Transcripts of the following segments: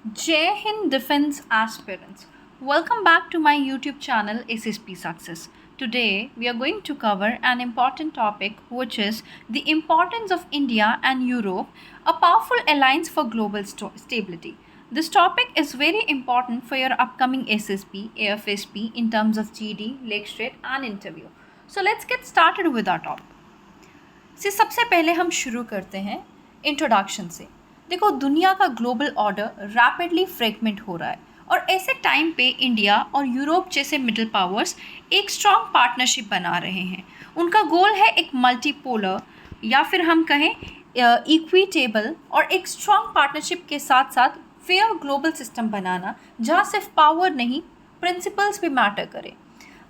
Jai Hind Defense Aspirants. Welcome back to my YouTube channel SSP Success. Today we are going to cover an important topic, which is the importance of India and Europe, a powerful alliance for global stability. This topic is very important for your upcoming SSP, AFSP in terms of GD, lecture and interview. So let's get started with our topic. सबसे पहले हम शुरू करते हैं introduction से। देखो, दुनिया का ग्लोबल ऑर्डर रैपिडली फ्रेगमेंट हो रहा है और ऐसे टाइम पे इंडिया और यूरोप जैसे मिडिल पावर्स एक स्ट्रॉन्ग पार्टनरशिप बना रहे हैं। उनका गोल है एक मल्टीपोलर या फिर हम कहें इक्विटेबल और एक स्ट्रॉन्ग पार्टनरशिप के साथ साथ फेयर ग्लोबल सिस्टम बनाना, जहाँ सिर्फ पावर नहीं, प्रिंसिपल्स भी मैटर करें।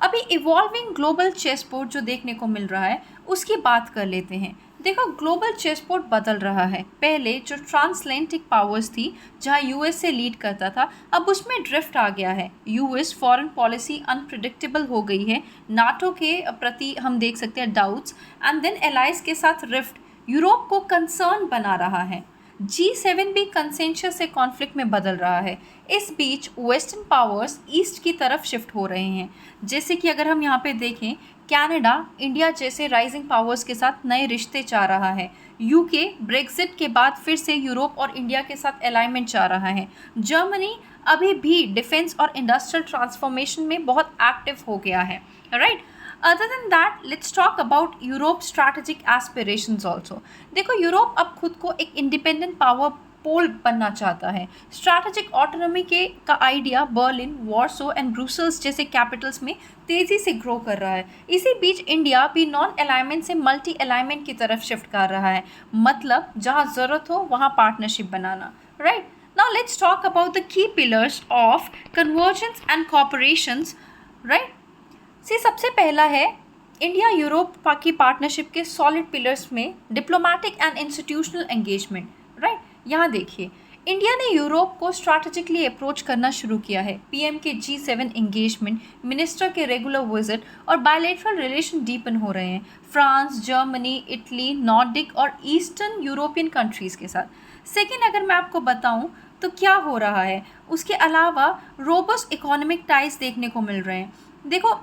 अभी इवॉल्विंग ग्लोबल चेसबोर्ड जो देखने को मिल रहा है उसकी बात कर लेते हैं। देखो, ग्लोबल चेसबोर्ड बदल रहा है। पहले जो ट्रांसएटलांटिक पावर्स थी, जहां यूएस से लीड करता था, अब उसमें ड्रिफ्ट आ गया है। यूएस फॉरेन पॉलिसी अनप्रिडिक्टेबल हो गई है। नाटो के प्रति हम देख सकते हैं डाउट्स, एंड देन एलाइज के साथ रिफ्ट यूरोप को कंसर्न बना रहा है। G7 भी कंसेंसस से कॉन्फ्लिक्ट में बदल रहा है। इस बीच वेस्टर्न पावर्स ईस्ट की तरफ शिफ्ट हो रहे हैं। जैसे कि अगर हम यहाँ पे देखें, कनाडा इंडिया जैसे राइजिंग पावर्स के साथ नए रिश्ते चाह रहा है। यूके ब्रेक्जिट के बाद फिर से यूरोप और इंडिया के साथ अलाइनमेंट चाह रहा है। जर्मनी अभी भी डिफेंस और इंडस्ट्रियल ट्रांसफॉर्मेशन में बहुत एक्टिव हो गया है, right. Other than that, let's talk about Europe's strategic aspirations also. देखो, यूरोप अब खुद को एक इंडिपेंडेंट पावर पोल बनना चाहता है। स्ट्रैटेजिक ऑटोनॉमी के का idea Berlin, Warsaw and Brussels जैसे कैपिटल्स में तेज़ी से ग्रो कर रहा है। इसी बीच इंडिया भी नॉन अलाइनमेंट से मल्टी अलाइनमेंट की तरफ शिफ्ट कर रहा है, मतलब जहाँ ज़रूरत हो वहाँ partnership banana, right. Now let's talk about the key pillars of convergence and cooperations, right? सबसे पहला है इंडिया यूरोप की पार्टनरशिप के सॉलिड पिलर्स में diplomatic and institutional engagement, right. यहाँ देखिए, इंडिया ने यूरोप को स्ट्रैटेजिकली अप्रोच करना शुरू किया है। पीएम के G7 एंगेजमेंट, मिनिस्टर के रेगुलर विजिट और बायलैटरल रिलेशन डीपन हो रहे हैं फ्रांस, जर्मनी, इटली, नॉर्डिक और ईस्टर्न यूरोपियन कंट्रीज़ के साथ। सेकेंड, अगर मैं आपको बताऊँ तो क्या हो रहा है, उसके अलावा रोबस्ट इकोनॉमिक टाइज देखने को मिल रहे हैं। देखो,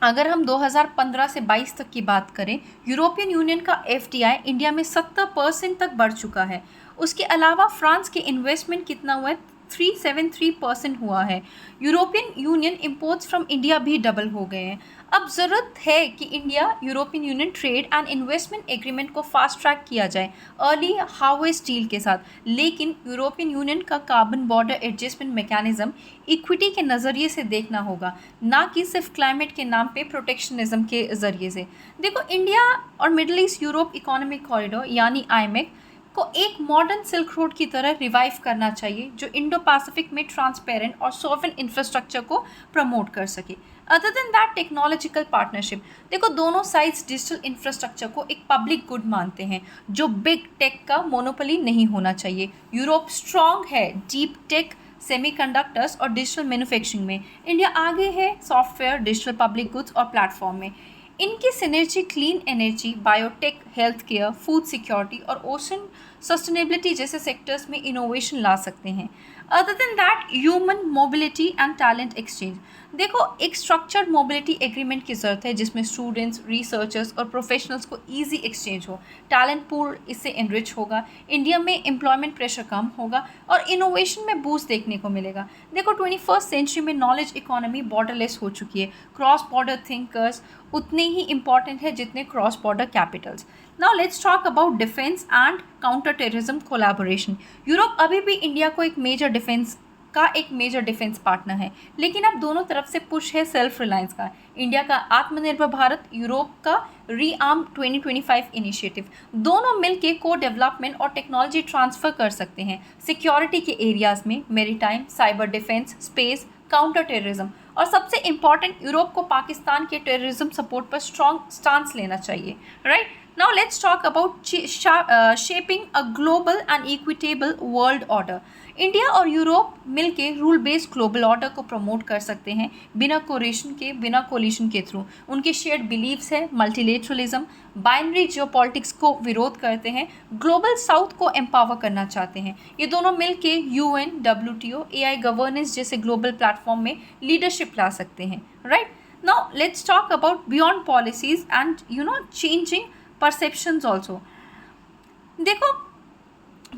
अगर हम 2015 से 22 तक की बात करें, यूरोपियन यूनियन का FDI इंडिया में 70% तक बढ़ चुका है। उसके अलावा फ्रांस के इन्वेस्टमेंट कितना हुआ है, 373% हुआ है। European union imports from India भी डबल हो गए हैं। अब ज़रूरत है कि India European union trade and investment agreement को फास्ट ट्रैक किया जाए अर्ली हार्वेस्ट डील के साथ। लेकिन यूरोपियन यूनियन का carbon border adjustment mechanism equity के नज़रिए से देखना होगा, ना कि सिर्फ क्लाइमेट के नाम पे प्रोटेक्शनिज्म के ज़रिए से। देखो, इंडिया और middle east Europe economic corridor यानी IMEC को एक मॉडर्न सिल्क रोड की तरह रिवाइव करना चाहिए, जो इंडो पैसिफिक में ट्रांसपेरेंट और सॉवरेन इंफ्रास्ट्रक्चर को प्रमोट कर सके। Other than that, technological partnership. देखो, दोनों साइड्स डिजिटल इंफ्रास्ट्रक्चर को एक पब्लिक गुड मानते हैं, जो बिग टेक का मोनोपोली नहीं होना चाहिए। यूरोप स्ट्रॉन्ग है डीप टेक, सेमीकंडक्टर्स और डिजिटल मैन्युफैक्चरिंग में। इंडिया आगे है सॉफ्टवेयर, डिजिटल पब्लिक गुड्स और प्लेटफॉर्म में। इनकी synergy clean energy, biotech, health care, food security और ओशन सस्टेनेबिलिटी जैसे सेक्टर्स में इनोवेशन ला सकते हैं। Other than that, human mobility and talent exchange. देखो, एक स्ट्रक्चर्ड मोबिलिटी एग्रीमेंट की ज़रूरत है, जिसमें स्टूडेंट्स, रिसर्चर्स और प्रोफेशनल्स को ईजी एक्सचेंज हो। टैलेंट पूल इससे इनरिच होगा, इंडिया में एम्प्लॉयमेंट प्रेशर कम होगा और इनोवेशन में बूस्ट देखने को मिलेगा। देखो, 21st सेंचुरी में नॉलेज इकोनॉमी बॉर्डरलेस हो चुकी है। क्रॉस बॉर्डर थिंकर्स उतने ही इंपॉर्टेंट है जितने cross border Capitals. Now let's talk about defence and counter terrorism collaboration. Europe अभी भी इंडिया को एक मेजर डिफेंस पार्टनर है, लेकिन अब दोनों तरफ से पुश है सेल्फ रिलायंस का। इंडिया का आत्मनिर्भर भारत, यूरोप का रीआर्म 2025 इनिशिएटिव, दोनों मिलकर को डेवलपमेंट और टेक्नोलॉजी ट्रांसफ़र कर सकते हैं सिक्योरिटी के एरियाज़ में, maritime, cyber defence, space, counter terrorism. और सबसे इम्पॉर्टेंट, यूरोप को पाकिस्तान के टेररिज्म सपोर्ट पर स्ट्रॉन्ग स्टांस लेना चाहिए, right. Now let's talk about shaping a global and equitable world order. India और यूरोप मिलके रूल बेस्ड ग्लोबल ऑर्डर को प्रमोट कर सकते हैं बिना कोलिशन के थ्रू। उनके शेयर्ड बिलीव्स है मल्टीलेटरलिज्म, बाइनरी जियोपॉलिटिक्स को विरोध करते हैं, ग्लोबल साउथ को एम्पावर करना चाहते हैं। ये दोनों मिलके यूएन, डब्ल्यूटीओ, एआई गवर्नेंस जैसे ग्लोबल प्लेटफॉर्म में लीडरशिप ला सकते हैं, right. Now let's talk about beyond policies and changing perceptions also. देखो,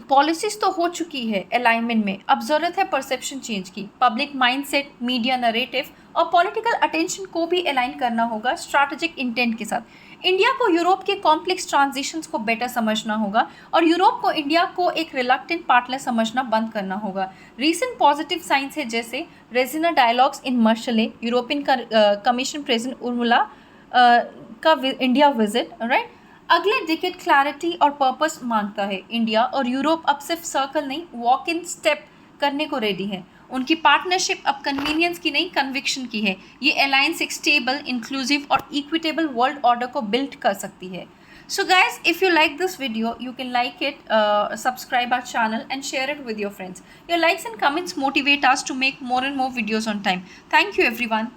पॉलिसीज तो हो चुकी है अलाइनमेंट में, अब ज़रूरत है परसेप्शन चेंज की। पब्लिक माइंडसेट, मीडिया नरेटिव और पॉलिटिकल अटेंशन को भी अलाइन करना होगा स्ट्रैटेजिक इंटेंट के साथ। इंडिया को यूरोप के कॉम्प्लेक्स ट्रांजिशंस को बेटर समझना होगा और यूरोप को इंडिया को एक रिलक्टेंट पार्टनर समझना बंद करना होगा। रीसेंट पॉजिटिव साइंस है जैसे रेजिना डायलॉग्स इन मर्शले, यूरोपियन कमीशन प्रेसिडेंट उर्मिला का इंडिया विजिट, राइट। अगले डिकेड क्लैरिटी और पर्पस मांगता है। इंडिया और यूरोप अब सिर्फ सर्कल नहीं, वॉक इन स्टेप करने को रेडी है। उनकी पार्टनरशिप अब कन्वीनियंस की नहीं, कन्विक्शन की है। ये अलायंस एक स्टेबल, इंक्लूसिव और इक्विटेबल वर्ल्ड ऑर्डर को बिल्ड कर सकती है। So guys, if you like this video, you can like it, subscribe our channel and share it with your friends. Your likes and comments motivate us to make more and more videos on time. Thank you everyone.